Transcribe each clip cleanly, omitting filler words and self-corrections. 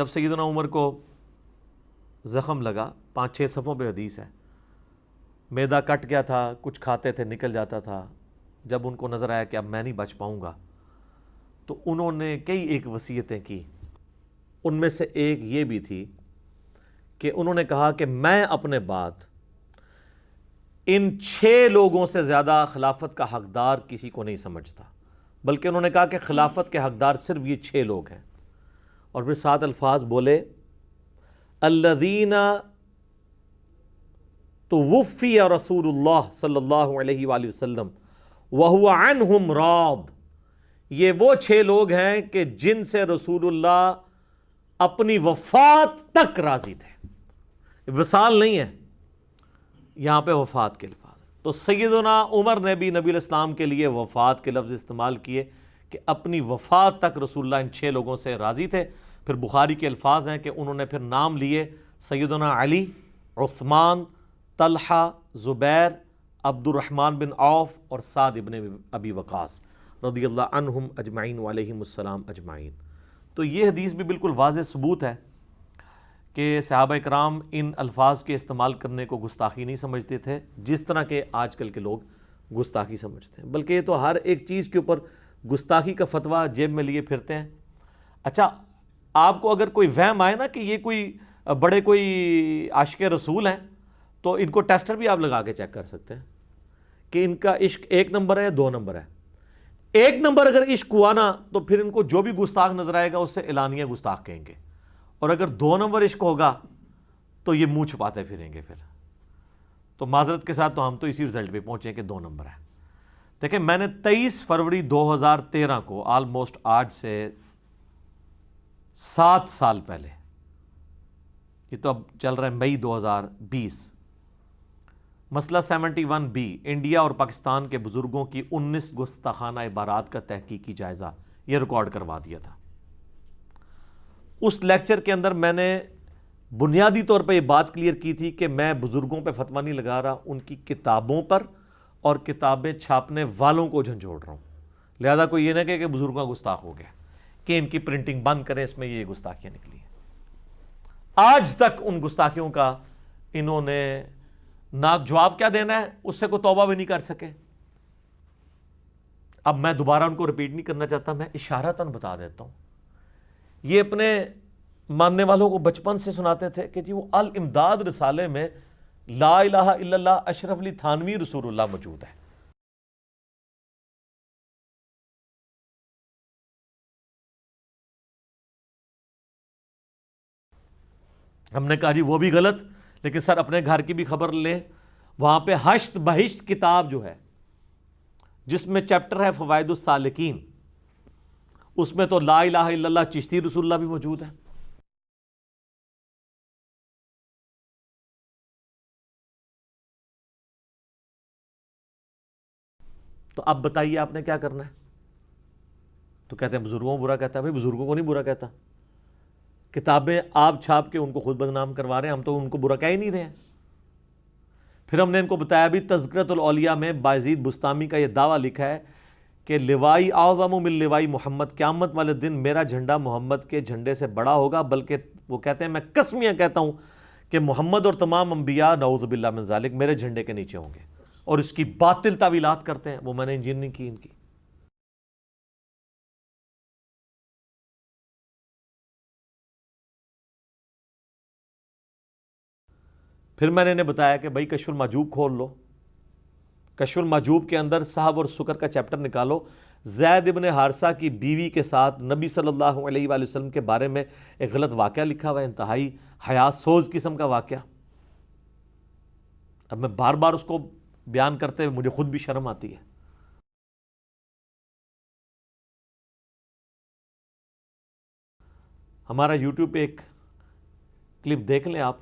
جب سیدنا عمر کو زخم لگا، 5-6 صفوں پہ حدیث ہے، معدہ کٹ گیا تھا، کچھ کھاتے تھے نکل جاتا تھا، جب ان کو نظر آیا کہ اب میں نہیں بچ پاؤں گا تو انہوں نے کئی ایک وصیتیں کی. ان میں سے ایک یہ بھی تھی کہ انہوں نے کہا کہ میں اپنے بعد ان 6 لوگوں سے زیادہ خلافت کا حقدار کسی کو نہیں سمجھتا، بلکہ انہوں نے کہا کہ خلافت کے حقدار صرف یہ 6 لوگ ہیں. اور پھر 7 الفاظ بولے، الذین توفی رسول اللہ صلی اللہ علیہ وآلہ وسلم وہو عنہم راض. یہ وہ 6 لوگ ہیں کہ جن سے رسول اللہ اپنی وفات تک راضی تھے. وصال نہیں ہے یہاں پہ، وفات کے الفاظ. تو سیدنا عمر نے بھی نبی الاسلام کے لیے وفات کے لفظ استعمال کیے کہ اپنی وفات تک رسول اللہ ان 6 لوگوں سے راضی تھے. پھر بخاری کے الفاظ ہیں کہ انہوں نے پھر نام لیے سیدنا علی، عثمان، طلحہ، زبیر، عبد الرحمن بن عوف اور سعد ابن ابی وقاص رضی اللہ عنہم اجمعین وعلیہم السلام اجمعین. تو یہ حدیث بھی بالکل واضح ثبوت ہے کہ صحابہ کرام ان الفاظ کے استعمال کرنے کو گستاخی نہیں سمجھتے تھے جس طرح کے آج کل کے لوگ گستاخی سمجھتے ہیں، بلکہ یہ تو ہر ایک چیز کے اوپر گستاخی کا فتویٰ جیب میں لیے پھرتے ہیں. اچھا، آپ کو اگر کوئی وہم آئے نا کہ یہ کوئی بڑے کوئی عاشق رسول ہیں تو ان کو ٹیسٹر بھی آپ لگا کے چیک کر سکتے ہیں کہ ان کا عشق 1 نمبر ہے یا 2 نمبر ہے. 1 نمبر اگر عشق ہوا نا تو پھر ان کو جو بھی گستاخ نظر آئے گا اس سے اعلانیہ گستاخ کہیں گے، اور اگر 2 نمبر عشق ہوگا تو یہ منہ چھپاتے پھریں گے. پھر تو معذرت کے ساتھ تو ہم تو اسی رزلٹ پہ پہنچے کہ 2 نمبر ہے. دیکھیں، میں نے 23 فروری 2013 کو آلموسٹ آج سے 7 سال پہلے، یہ تو اب چل رہا ہے مئی 2020، مسئلہ 71B انڈیا اور پاکستان کے بزرگوں کی 19 گستاخانہ عبارات کا تحقیقی جائزہ، یہ ریکارڈ کروا دیا تھا. اس لیکچر کے اندر میں نے بنیادی طور پہ یہ بات کلیئر کی تھی کہ میں بزرگوں پہ فتویٰ نہیں لگا رہا، ان کی کتابوں پر اور کتابیں چھاپنے والوں کو جھنجھوڑ رہا ہوں. لہذا کوئی یہ نہ کہے کہ بزرگوں کا گستاخ ہو گیا، کہ ان کی پرنٹنگ بند کریں، اس میں یہ گستاخیاں نکلی ہیں. آج تک ان گستاخیوں کا انہوں نے نہ جواب کیا دینا ہے، اس سے کوئی توبہ بھی نہیں کر سکے. اب میں دوبارہ ان کو ریپیٹ نہیں کرنا چاہتا، میں اشارتاً بتا دیتا ہوں. یہ اپنے ماننے والوں کو بچپن سے سناتے تھے کہ جی وہ الامداد رسالے میں لا الہ الا اللہ اشرف علی تھانوی رسول اللہ موجود ہے. ہم نے کہا جی وہ بھی غلط، لیکن سر اپنے گھر کی بھی خبر لیں. وہاں پہ ہشت بہشت کتاب جو ہے جس میں چیپٹر ہے فوائد السالکین، اس میں تو لا الہ الا اللہ چشتی رسول اللہ بھی موجود ہے. تو اب بتائیے آپ نے کیا کرنا ہے؟ تو کہتے ہیں بزرگوں کو برا کہتا ہے. بھائی بزرگوں کو نہیں برا کہتا، کتابیں آپ چھاپ کے ان کو خود بدنام کروا رہے ہیں، ہم تو ان کو برا کہہ ہی نہیں رہے ہیں. پھر ہم نے ان کو بتایا بھی تذکرۃ الاولیاء میں بایزید بستامی کا یہ دعویٰ لکھا ہے کہ لوائی اعظم من لوائی محمد، قیامت والے دن میرا جھنڈا محمد کے جھنڈے سے بڑا ہوگا. بلکہ وہ کہتے ہیں میں قسمیاں کہتا ہوں کہ محمد اور تمام انبیاء نعوذ باللہ من ذالک میرے جھنڈے کے نیچے ہوں گے. اور اس کی باطل تعویلات کرتے ہیں، وہ میں نے انجین نہیں کی ان کی. پھر میں نے انہیں بتایا کہ بھائی کشف المحجوب کھول لو، کشف المحجوب کے اندر صحب اور سکر کا چیپٹر نکالو. زید ابن حارثہ کی بیوی کے ساتھ نبی صلی اللہ علیہ وآلہ وسلم کے بارے میں ایک غلط واقعہ لکھا ہوا ہے، انتہائی حیا سوز قسم کا واقعہ. اب میں بار بار اس کو بیان کرتے ہوئے مجھے خود بھی شرم آتی ہے. ہمارا یوٹیوب پہ ایک کلپ دیکھ لیں آپ،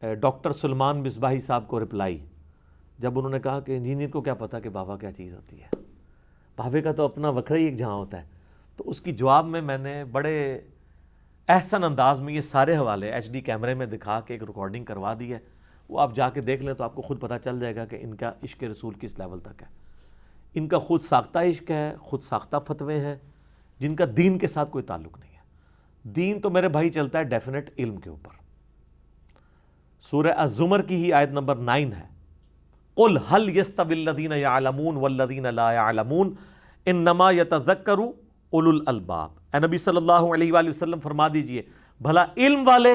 ڈاکٹر سلمان مصباحی صاحب کو رپلائی، جب انہوں نے کہا کہ انجینئر کو کیا پتا کہ بابا کیا چیز ہوتی ہے، بابے کا تو اپنا وکھرا ہی ایک جہاں ہوتا ہے. تو اس کی جواب میں نے بڑے احسن انداز میں یہ سارے حوالے ایچ ڈی کیمرے میں دکھا کے ایک ریکارڈنگ کروا دی ہے. وہ آپ جا کے دیکھ لیں تو آپ کو خود پتہ چل جائے گا کہ ان کا عشق رسول کس لیول تک ہے. ان کا خود ساختہ عشق ہے، خود ساختہ فتوے ہیں جن کا دین کے ساتھ کوئی تعلق نہیں ہے. دین تو میرے بھائی چلتا ہے ڈیفینیٹ علم کے اوپر. سورہ الزمر کی ہی آیت نمبر 9 ہے، قل هل يستوي الذين يعلمون والذين لا يعلمون انما يتذكر اولو الالباب. اے نبی صلی اللہ علیہ وآلہ وسلم فرما دیجئے بھلا علم والے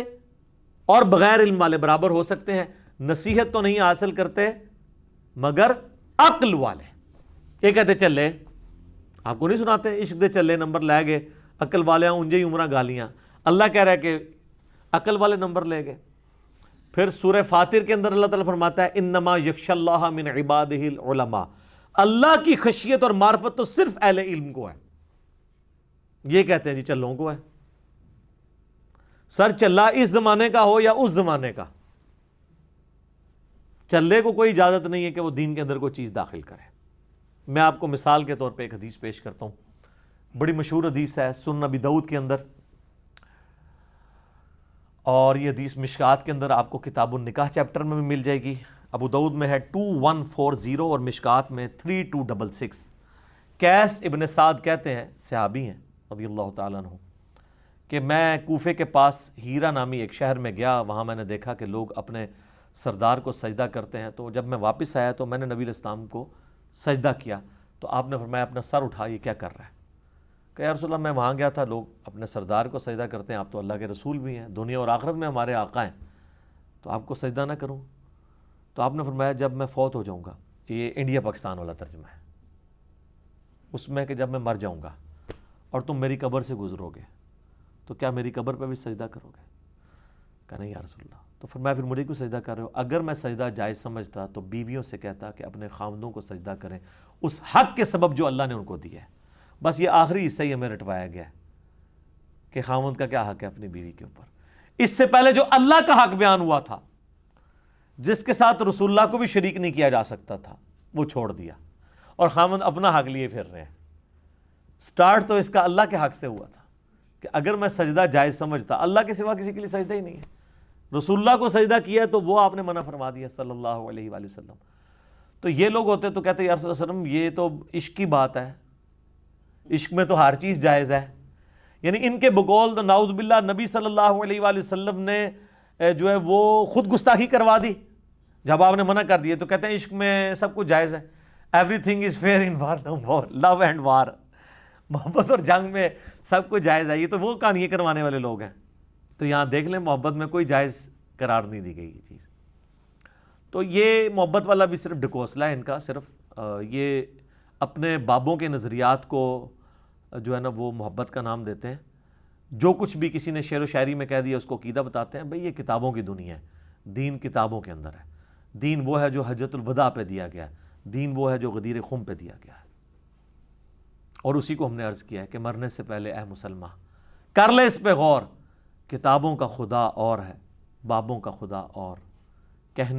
اور بغیر علم والے برابر ہو سکتے ہیں؟ نصیحت تو نہیں حاصل کرتے مگر عقل والے. یہ کہتے چلے، آپ کو نہیں سناتے عشق دے چلے نمبر لے گئے، عقل والے انجے ہی عمرہ گالیاں. اللہ کہہ رہا ہے کہ عقل والے نمبر لے گئے. پھر سورہ فاطر کے اندر اللہ تعالیٰ فرماتا ہے انما یخشی اللہ من عبادہ العلماء، اللہ کی خشیت اور معرفت تو صرف اہل علم کو ہے. یہ کہتے ہیں جی چلوں کو ہے. سر چلا اس زمانے کا ہو یا اس زمانے کا، چلے کو کوئی اجازت نہیں ہے کہ وہ دین کے اندر کوئی چیز داخل کرے. میں آپ کو مثال کے طور پہ ایک حدیث پیش کرتا ہوں، بڑی مشہور حدیث ہے سنن ابی داؤد کے اندر، اور یہ حدیث مشکات کے اندر آپ کو کتاب النکاح چیپٹر میں بھی مل جائے گی. ابو داؤد میں ہے 2140 اور مشکات میں 3266. قیس ابن سعد کہتے ہیں، صحابی ہیں رضی اللہ تعالیٰ عنہ، کہ میں کوفے کے پاس ہیرا نامی ایک شہر میں گیا، وہاں میں نے دیکھا کہ لوگ اپنے سردار کو سجدہ کرتے ہیں. تو جب میں واپس آیا تو میں نے نبی علیہ السلام کو سجدہ کیا، تو آپ نے فرمایا اپنا سر اٹھا، یہ کیا کر رہا ہے؟ کہ یا رسول اللہ میں وہاں گیا تھا، لوگ اپنے سردار کو سجدہ کرتے ہیں، آپ تو اللہ کے رسول بھی ہیں، دنیا اور آخرت میں ہمارے آقا ہیں، تو آپ کو سجدہ نہ کروں؟ تو آپ نے فرمایا جب میں فوت ہو جاؤں گا، یہ انڈیا پاکستان والا ترجمہ ہے اس میں، کہ جب میں مر جاؤں گا اور تم میری قبر سے گزرو گے تو کیا میری قبر پہ بھی سجدہ کرو گے؟ کہا نہیں یا رسول اللہ. تو فرمایا پھر مجھے کیوں سجدہ کر رہے ہو؟ اگر میں سجدہ جائز سمجھتا تو بیویوں سے کہتا کہ اپنے خاوندوں کو سجدہ کریں اس حق کے سبب جو اللہ نے ان کو دیا ہے. بس یہ آخری حصہ ہی ہمیں رٹوایا گیا ہے کہ خاوند کا کیا حق ہے اپنی بیوی کے اوپر. اس سے پہلے جو اللہ کا حق بیان ہوا تھا، جس کے ساتھ رسول اللہ کو بھی شریک نہیں کیا جا سکتا تھا، وہ چھوڑ دیا اور خاوند اپنا حق لیے پھر رہے ہیں. سٹارٹ تو اس کا اللہ کے حق سے ہوا تھا کہ اگر میں سجدہ جائز سمجھتا، اللہ کے سوا کسی کے لیے سجدہ ہی نہیں ہے، رسول اللہ کو سجدہ کیا ہے تو وہ آپ نے منع فرما دیا صلی اللہ علیہ وآلہ وسلم. تو یہ لوگ ہوتے تو کہتے یا رسول اللہ صلی اللہ علیہ وسلم یہ تو عشق کی بات ہے، عشق میں تو ہر چیز جائز ہے. یعنی ان کے بقول تو نعوذ باللہ نبی صلی اللہ علیہ وآلہ وسلم نے جو ہے وہ خود گستاخی کروا دی. جب آپ نے منع کر دیے تو کہتے ہیں عشق میں سب کچھ جائز ہے، everything is fair in war love and war, محبت اور جنگ میں سب کچھ جائز ہے. یہ تو وہ کہانیاں کروانے والے لوگ ہیں. تو یہاں دیکھ لیں محبت میں کوئی جائز قرار نہیں دی گئی یہ چیز. تو یہ محبت والا بھی صرف ڈھکوسلا ہے ان کا، صرف یہ اپنے بابوں کے نظریات کو جو ہے نا وہ محبت کا نام دیتے ہیں. جو کچھ بھی کسی نے شعر و شاعری میں کہہ دیا اس کو عقیدہ بتاتے ہیں. بھئی یہ کتابوں کی دنیا ہے، دین کتابوں کے اندر ہے. دین وہ ہے جو حجۃ الوداع پہ دیا گیا ہے، دین وہ ہے جو غدیر خم پہ دیا گیا ہے. اور اسی کو ہم نے عرض کیا ہے کہ مرنے سے پہلے اے مسلمہ کر لے اس پہ غور، کتابوں کا خدا اور ہے، بابوں کا خدا اور.